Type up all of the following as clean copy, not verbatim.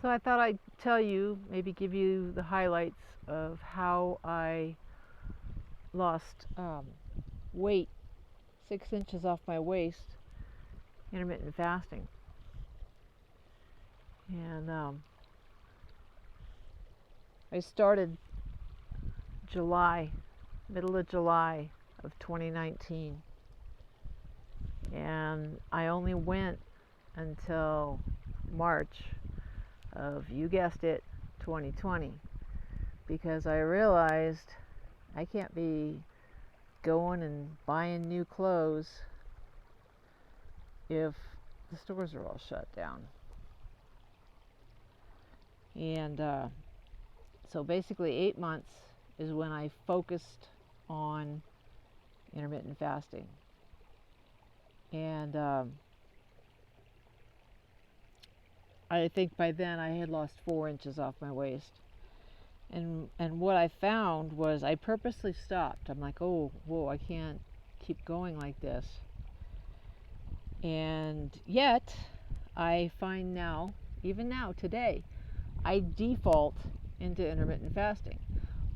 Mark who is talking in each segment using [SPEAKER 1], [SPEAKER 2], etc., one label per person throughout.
[SPEAKER 1] So I thought I'd tell you, maybe give you the highlights of how I lost weight 6 inches off my waist, intermittent fasting. And I started July, middle of July of 2019. And I only went until March of, you guessed it, 2020, because I realized I can't be going and buying new clothes if the stores are all shut down. And so basically 8 months is when I focused on intermittent fasting. And I think by then I had lost 4 inches off my waist. And what I found was I purposely stopped. I'm like, oh, whoa, I can't keep going like this. And yet, I find now, even now, today, I default into intermittent fasting,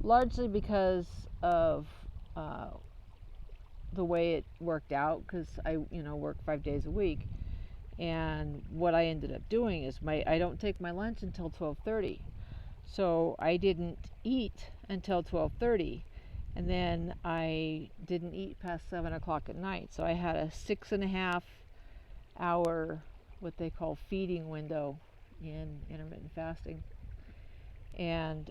[SPEAKER 1] largely because of the way it worked out, because I, work 5 days a week. And what I ended up doing is I don't take my lunch until 12:30. So I didn't eat until 12:30, and then I didn't eat past 7 o'clock at night. So I had a 6.5 hour, what they call feeding window in intermittent fasting. And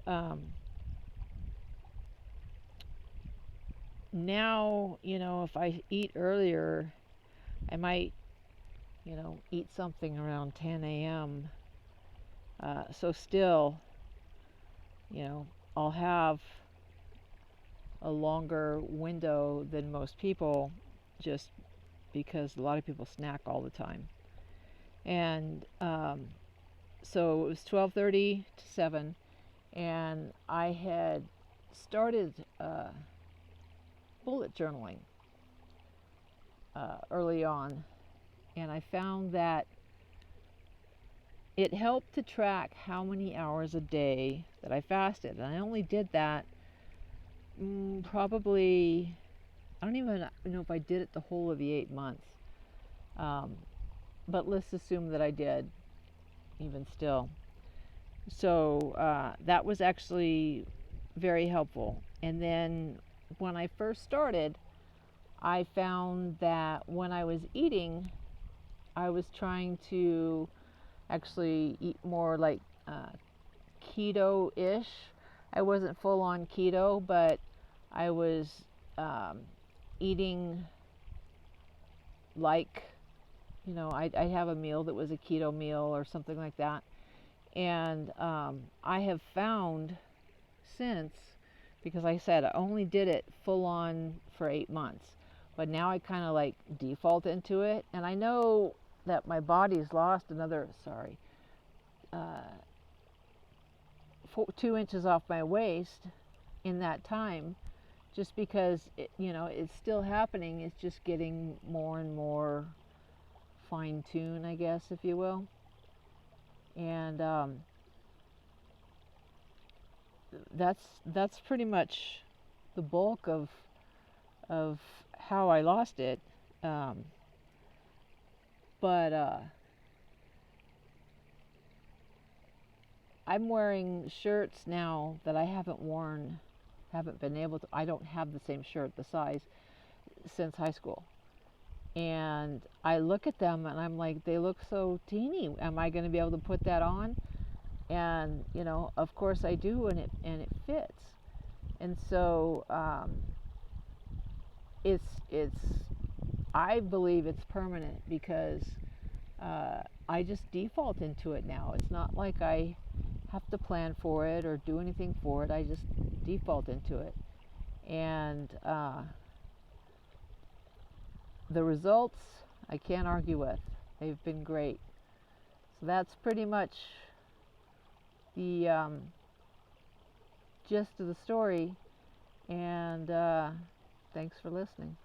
[SPEAKER 1] now, if I eat earlier, I might, eat something around 10 a.m. So still, I'll have a longer window than most people, just because a lot of people snack all the time. And so it was 12:30 to 7, and I had started bullet journaling early on, and I found that it helped to track how many hours a day that I fasted. And I only did that probably, I don't even know if I did it the whole of the 8 months. But let's assume that I did, even still. So that was actually very helpful. And then when I first started, I found that when I was eating, I was trying to actually eat more like keto-ish. I wasn't full on keto, but I was eating like, I'd have a meal that was a keto meal or something like that. And I have found since, because I said I only did it full on for 8 months, but now I kind of like default into it. And I know that my body's lost another, 2 inches off my waist in that time, just because it's still happening. It's just getting more and more fine-tuned, I guess, if you will. And that's pretty much the bulk of how I lost it. But I'm wearing shirts now that I haven't been able to. I don't have the same shirt, the size, since high school. And I look at them and I'm like, they look so teeny. Am I going to be able to put that on? And of course I do, and it fits. And so it's I believe it's permanent, because I just default into it now. It's not like I have to plan for it or do anything for it. I just default into it. And the results I can't argue with. They've been great. So that's pretty much the gist of the story. And thanks for listening.